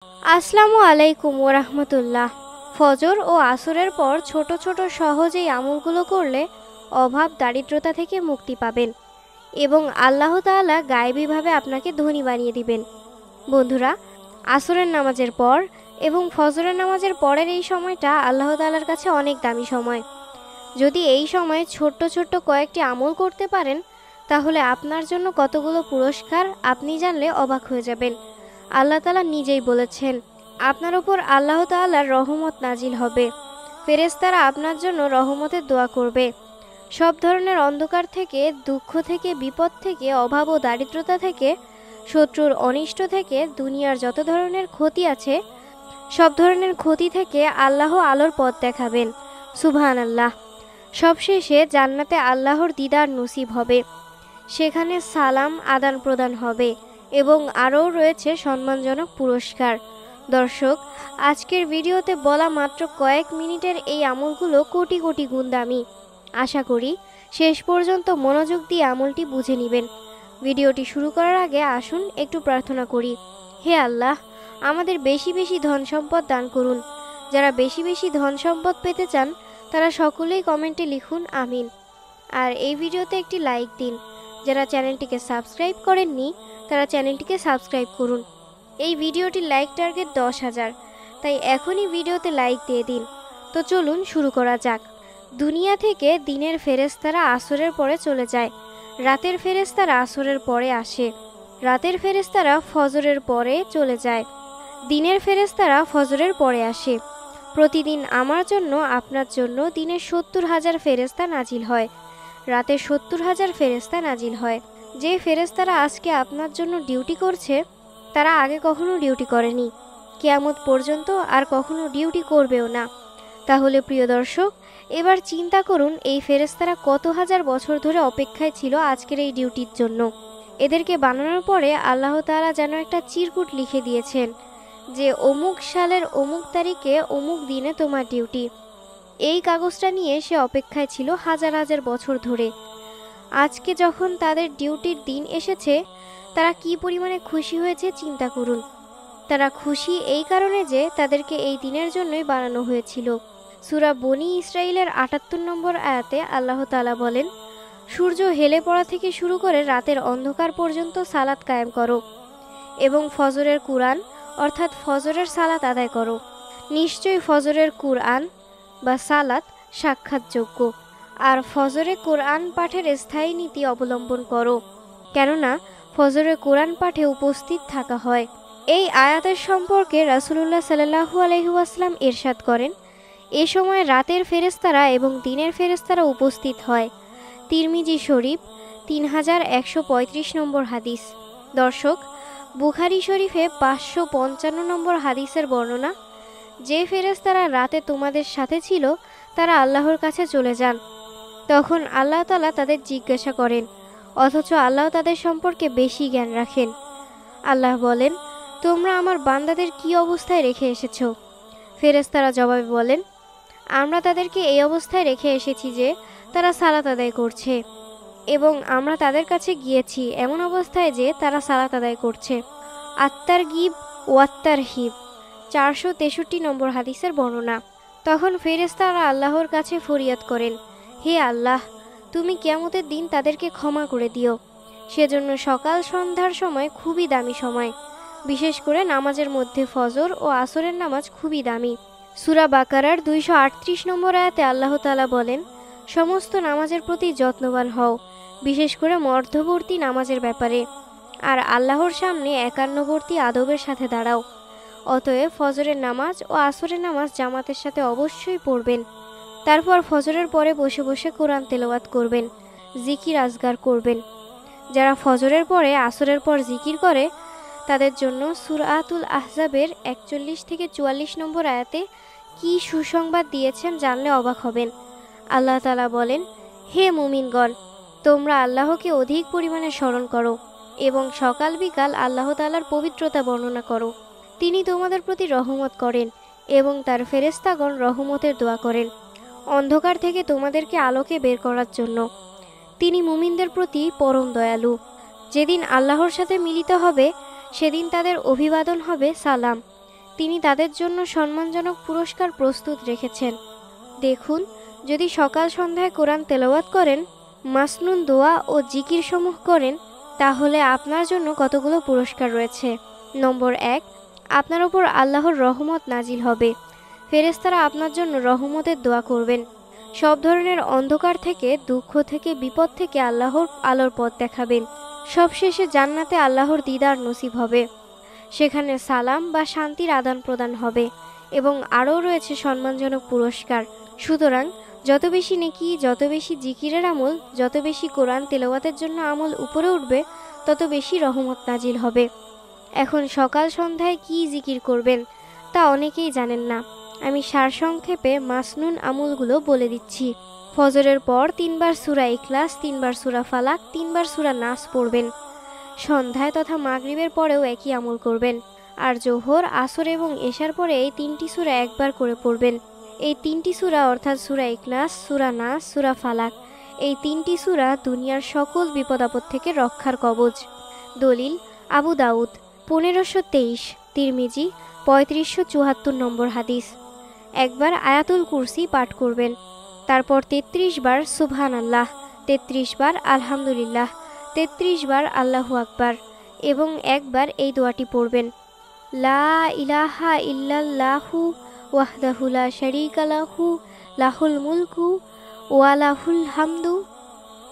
আসসালামু আলাইকুম ওরহমতুল্লাহ। ফজর ও আসরের পর ছোট ছোট সহজ এই আমলগুলো করলে অভাব দারিদ্রতা থেকে মুক্তি পাবেন এবং আল্লাহ তাআলা গায়েবীভাবে আপনাকে ধনী বানিয়ে দিবেন। বন্ধুরা, আসরের নামাজের পর এবং ফজরের নামাজের পরের এই সময়টা আল্লাহ তাআলার কাছে অনেক দামি সময়। যদি এই সময়ে ছোট্ট ছোট্ট কয়েকটি আমল করতে পারেন, তাহলে আপনার জন্য কতগুলো পুরস্কার আপনি জানলে অবাক হয়ে যাবেন। আল্লাহ তাআলা নিজেই বলেছেন, আপনার উপর আল্লাহ তাআলার রহমত নাজিল হবে। ফেরেশতারা আপনার জন্য রহমতের দোয়া করবে। সব ধরনের অন্ধকার থেকে, দুঃখ থেকে, বিপদ থেকে, অভাব ও দারিদ্রতা থেকে, শত্রুর অনিষ্ট থেকে, দুনিয়ার যত ধরনের ক্ষতি আছে সব ধরনের ক্ষতি থেকে আল্লাহ আলোর পথ দেখাবেন। সুবহানাল্লাহ। সবশেষে জান্নাতে আল্লাহর দিদার নসিব হবে। সেখানে সালাম আদান প্রদান হবে এবং আরও রয়েছে সম্মানজনক পুরস্কার। দর্শক, আজকের ভিডিওতে বলা মাত্র কয়েক মিনিটের এই আমলগুলো কোটি কোটি গুণ দামি। আশা করি শেষ পর্যন্ত মনোযোগ দিয়ে আমলটি বুঝে নেবেন। ভিডিওটি শুরু করার আগে আসুন একটু প্রার্থনা করি। হে আল্লাহ, আমাদের বেশি বেশি ধন সম্পদ দান করুন। যারা বেশি বেশি ধন সম্পদ পেতে চান তারা সকলেই কমেন্টে লিখুন আমিন। আর এই ভিডিওতে একটি লাইক দিন। যারা চ্যানেলটিকে সাবস্ক্রাইব করেননি তারা চ্যানেলটিকে সাবস্ক্রাইব করুন। এই ভিডিওটির লাইক টার্গেট 10,000, তাই এখনই ভিডিওতে লাইক দিয়ে দিন। তো চলুন শুরু করা যাক। দুনিয়া থেকে দিনের ফেরেশতারা আসরের পরে চলে যায়, রাতের ফেরেশতারা আসরের পরে আসে, রাতের ফেরেশতারা ফজরের পরে চলে যায়, দিনের ফেরেশতারা ফজরের পরে আসে। প্রতিদিন আমার জন্য, আপনার জন্য দিনে 70,000 ফেরেশতা নাজিল হয়, রাতে 70,000 ফেরেশতা নাজিল হয়। যে ফেরেশতারা আজকে আপনার জন্য ডিউটি করছে তারা আগে কখনো ডিউটি করেনি, কিয়ামত পর্যন্ত আর কখনো ডিউটি করবেও না। তাহলে প্রিয় দর্শক, এবার চিন্তা করুন এই ফেরেশতারা কত হাজার বছর ধরে অপেক্ষায় ছিল আজকের এই ডিউটির জন্য। এদেরকে বানানোর পরে আল্লাহ তাআলা যেন একটা চিরকুট লিখে দিয়েছেন যে অমুক সালের অমুক তারিখে অমুক দিনে তোমার ডিউটি। এই কাগজটা নিয়ে সে অপেক্ষায় ছিল হাজার হাজার বছর ধরে। আজকে যখন তাদের ডিউটির দিন এসেছে, তারা কি পরিমাণে খুশি হয়েছে চিন্তা করুন। তারা খুশি এই কারণে যে তাদেরকে এই দিনের জন্যই বানানো হয়েছিল। সূরা বনী ইসরাইলের ৭৮ নম্বর আয়াতে আল্লাহ তাআলা বলেন, সূর্য হেলে পড়া থেকে শুরু করে রাতের অন্ধকার পর্যন্ত সালাত কায়েম করো এবং ফজরের কুরআন অর্থাৎ ফজরের সালাত আদায় করো। নিশ্চয়ই ফজরের কুরআন বা সালাত সাক্ষাৎযোগ্য, আর ফজরে কোরআন পাঠের স্থায়ী নীতি অবলম্বন করো, কেননা ফজরে কোরআন পাঠে উপস্থিত থাকা হয়। এই আয়াতের সম্পর্কে রাসূলুল্লাহ সাল্লাল্লাহু আলাইহি ওয়াসাল্লাম ইরশাদ করেন, এ সময় রাতের ফেরেশতারা এবং দিনের ফেরেশতারা উপস্থিত হয়। তিরমিজি শরীফ 3135 নম্বর হাদিস। দর্শক, বুখারী শরীফে 555 নম্বর হাদিসের বর্ণনা, যে ফেরেশতারা রাতে তোমাদের সাথে ছিল তারা আল্লাহর কাছে চলে যান। তখন আল্লাহ তাআলা তাদের জিজ্ঞাসা করেন, অথচ আল্লাহ তাদের সম্পর্কে বেশি জ্ঞান রাখেন। আল্লাহ বলেন, তোমরা আমার বান্দাদের কি অবস্থায় রেখে এসেছো? ফেরেশতারা জবাবে বলেন, আমরা তাদেরকে এই অবস্থায় রেখে এসেছি যে তারা সালাত আদায় করছে, এবং আমরা তাদের কাছে গিয়েছি এমন অবস্থায় যে তারা সালাত আদায় করছে। আত-তারগীব ওয়াত-তারহিব 463 নম্বর হাদিসের বর্ণনা। তখন ফেরেশতারা আল্লাহর কাছে ফরিয়াদ করেন, হে আল্লাহ, তুমি কিয়ামতের দিন তাদেরকে ক্ষমা করে দিও। সেজন্য সকাল সন্ধ্যার সময় খুবই দামি সময়, বিশেষ করে নামাজের মধ্যে ফজর ও আসরের নামাজ খুবই দামি। সূরা বাকারার 238 নম্বর আয়াতে আল্লাহ তাআলা বলেন, সমস্ত নামাজের প্রতি যত্নবান হও, বিশেষ করে মধ্যবর্তী নামাজের ব্যাপারে, আর আল্লাহর সামনে একান্নবর্তী আদবের সাথে দাঁড়াও। অতএব ফজরের নামাজ ও আসরের নামাজ জামাতের সাথে অবশ্যই পড়বেন। তারপর ফজরের পরে বসে বসে কোরআন তেলাওয়াত করবেন, জিকির আজগার করবেন। যারা ফজরের পরে আসরের পর জিকির করে তাদের জন্য সূরাতুল আহজাবের 41 থেকে 44 নম্বর আয়াতে কি সুসংবাদ দিয়েছেন জানলে অবাক হবেন। আল্লাহ তাআলা বলেন, হে মুমিনগণ, তোমরা আল্লাহকে অধিক পরিমাণে স্মরণ করো এবং সকাল বিকাল আল্লাহ তাআলার পবিত্রতা বর্ণনা করো। তিনি তোমাদের প্রতি রহমত করেন এবং তার ফেরেশতাগণ রহমতের দোয়া করেন অন্ধকার থেকে তোমাদেরকে আলোকে বের করার জন্য। তিনি মুমিনদের প্রতি পরম দয়ালু। যেদিন আল্লাহর সাথে মিলিত হবে সেদিন তাদের অভিবাদন হবে সালাম, তিনি তাদের জন্য সম্মানজনক পুরস্কার প্রস্তুত রেখেছেন। দেখুন, যদি সকাল সন্ধ্যায় কোরআন তেলাওয়াত করেন, মাসনুন দোয়া ও জিকির সমূহ করেন, তাহলে আপনার জন্য কতগুলো পুরস্কার রয়েছে। নম্বর 1, আপনার ওপর আল্লাহর রহমত নাজিল হবে। ফেরেশতারা আপনার জন্য রহমতের দোয়া করবেন। সব ধরনের অন্ধকার থেকে, দুঃখ থেকে, বিপদ থেকে আল্লাহর আলোর পথ দেখাবেন। সবশেষে জান্নাতে আল্লাহর দিদার নসিব হবে। সেখানে সালাম বা শান্তির আদান প্রদান হবে এবং আরও রয়েছে সম্মানজনক পুরস্কার। সুতরাং যত বেশি নেকি, যত বেশি জিকিরের আমল, যত বেশি কোরআন তেলাওয়াতের জন্য আমল উপরে উঠবে, তত বেশি রহমত নাজিল হবে। এখন সকাল সন্ধ্যায় কি জিকির করবেন তা অনেকেই জানেন না। আমি সারসংক্ষেপে মাসনুন আমলগুলো বলে দিচ্ছি। ফজরের পর 3 বার সূরা ইখলাস, 3 বার সূরা ফালাক, 3 বার সূরা নাস পড়বেন। সন্ধ্যায় তথা মাগরিবের পরেও একই আমল করবেন। আর জোহর, আসর এবং এশার পরে এই 3টি সূরা একবার করে পড়বেন। এই 3টি সূরা অর্থাৎ সূরা ইখলাস, সূরা নাস, সূরা ফালাক, এই 3টি সূরা দুনিয়ার সকল বিপদ আপদ থেকে রক্ষার কবচ। দলিল আবু দাউদ 1523, তিরমিজি 3574 নম্বর হাদিস। একবার আয়াতুল কুরসি পাঠ করবেন, তারপর 33 বার সুবহানাল্লাহ, 33 বার আলহামদুলিল্লাহ, 33 বার আল্লাহু আকবার এবং একবার এই দোয়াটি পড়বেন, লা ইলাহা ইল্লাল্লাহু ওয়াহদাহু লা শারীকা লাহু লাহুল মুলকু ওয়া লাহুল হামদু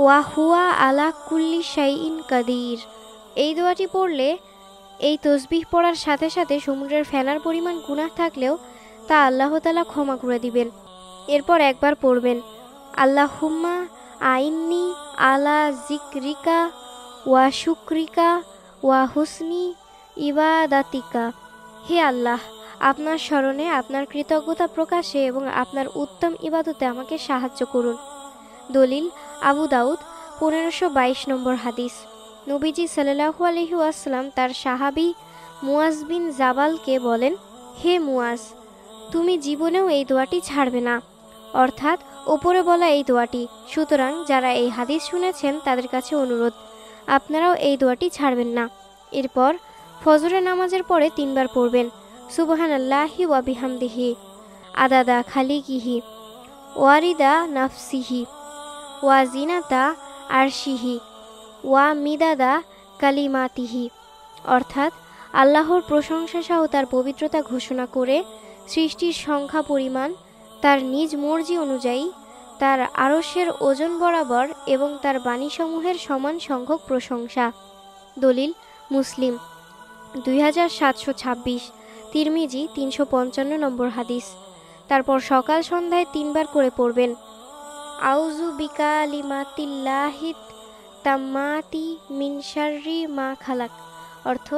ওয়া হুয়া আলা কুল্লি শাইইন কাদির। এই দোয়াটি পড়লে, এই তসবিহ পড়ার সাথে সাথে সমুদ্রের ফেনার পরিমাণ গুনাহ থাকলেও তা আল্লাহ তাআলা ক্ষমা করে দিবেন। এরপর একবার পড়বেন, আল্লাহুম্মা আইন্নি আলা যিকরিকা ওয়া শুকরিকা ওয়া হুসনি ইবাদাতিকা। হে আল্লাহ, আপনার স্মরণে, আপনার কৃতজ্ঞতা প্রকাশে এবং আপনার উত্তম ইবাদতে আমাকে সাহায্য করুন। দলিল আবু দাউদ 1522 নম্বর হাদিস। নবীজি সাল্লাল্লাহু আলাইহি ওয়াসাল্লাম তার সাহাবী মুয়াজ বিন জাবালকে বলেন, হে মুয়াজ, তুমি জীবনেও এই দোয়াটি ছাড়বে না, অর্থাৎ ওপরে বলা এই দোয়াটি। সুতরাং যারা এই হাদিস শুনেছেন তাদের কাছে অনুরোধ, আপনারাও এই দোয়াটি ছাড়বেন না। এরপর ফজরের নামাজের পরে 3 বার পড়বেন, সুবহানাল্লাহি ওয়া বিহামদিহি আদাদা খালিকিহি ওয়ারিদা নাফসিহি ওয়া জিনাতা আরশিহি ওয়া মিদাদা কালিমাতিহি। অর্থাৎ আল্লাহর প্রশংসা সহ তার পবিত্রতা ঘোষণা করে, সৃষ্টির সংখ্যা পরিমাণ, তার নিজ মর্জি অনুযায়ী, তার আরশের ওজন বরাবর এবং তার বাণীসমূহের সমান সংখ্যক প্রশংসা। দলিল মুসলিম 2726, তিরমিজি 355 নম্বর হাদিস। তারপর সকাল সন্ধ্যায় 3 বার করে পড়বেন, আউযু বিকালিমাতিল্লাহিত তাম্মাতি মিন শাররি মা খালাক। অর্থ,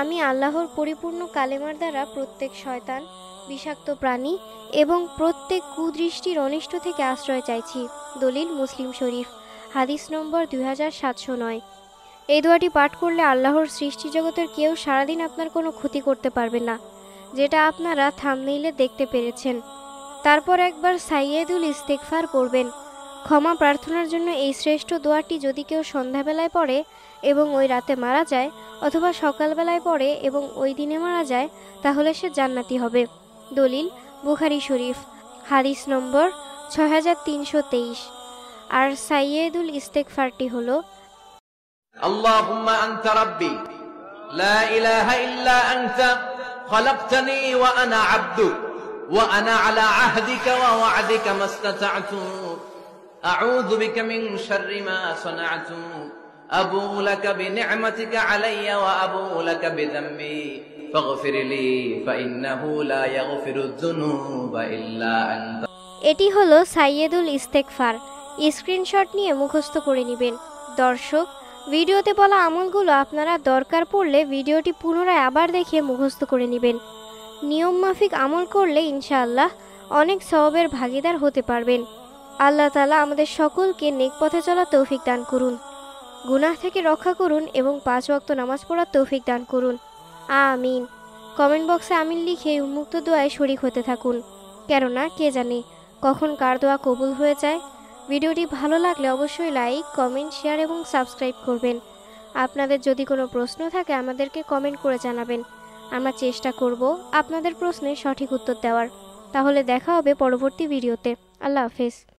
আমি আল্লাহর পরিপূর্ণ কালেমার দ্বারা প্রত্যেক শয়তান, বিষাক্ত প্রাণী এবং প্রত্যেক কুদৃষ্টির অনিষ্ট থেকে আশ্রয় চাইছি। দলিল মুসলিম শরীফ, হাদিস নম্বর 2709। এই দোয়াটি পাঠ করলে আল্লাহর সৃষ্টি জগতের কেউ সারাদিন আপনার কোনো ক্ষতি করতে পারবে না, যেটা আপনারা থাম্বনেইলে দেখতে পেরেছেন। তারপর একবার সাইয়েদুল ইস্তেগফার পড়বেন। ক্ষমা প্রার্থনার জন্য এই শ্রেষ্ঠ দোয়াটি যদি কেউ সন্ধ্যাবেলায় পড়ে এবং ওই রাতে মারা যায়, অথবা সকালবেলায় পড়ে এবং ওই দিনে মারা যায়, তাহলে সে জান্নাতি হবে। দলিল বুখারী শরীফ, হাদিস নম্বর 6323। আর সাইয়েদুল ইস্তেগফারটি হলো, আল্লাহুম্মা আনতা রাব্বি লা ইলাহা ইল্লা আনতা খলাকতানি ওয়া আনা আবদুক ওয়া আনা আলা আহদিকা ওয়া ওয়া'দিকা মাসতাতা'তু আউযু বিকা মিন শাররি মা সানা'তু আবুউ লাকা বিনি'মাতিকা আলাইয়া ওয়া আবুউ লাকা বিযামবি ফাগফির লি ফাইন্নাহু লা ইয়াগফিরুয যুনুবা ইল্লা আনতা। এটি হলো সাইয়েদুল ইস্তেগফার। স্ক্রিনশট নিয়ে মুখস্থ করে নেবেন। দর্শক, ভিডিওতে বলা আমলগুলো আপনারা দরকার পড়লে ভিডিওটি পুনরায় আবার দেখে মুখস্থ করে নেবেন। নিয়ম মাফিক আমল করলে ইনশাআল্লাহ অনেক সওয়াবের ভাগীদার হতে পারবেন। আল্লাহ তাআলা আমাদের সকলকে নেক পথে চলার তৌফিক দান করুন, গুনাহ থেকে রক্ষা করুন এবং 5 ওয়াক্ত নামাজ পড়ার তৌফিক দান করুন। আমিন। কমেন্ট বক্সে আমিন লিখে উন্মুক্ত দোয়ায় শরীক হতে থাকুন, কেননা কে জানে কখন কার দোয়া কবুল হয়ে যায়। ভিডিওটি ভালো লাগলে অবশ্যই লাইক, কমেন্ট, শেয়ার এবং সাবস্ক্রাইব করবেন। আপনাদের যদি কোনো প্রশ্ন থাকে আমাদেরকে কমেন্ট করে জানাবেন। আমরা চেষ্টা করব আপনাদের প্রশ্নের সঠিক উত্তর দেওয়ার। তাহলে দেখা হবে পরবর্তী ভিডিওতে। আল্লাহ হাফেজ।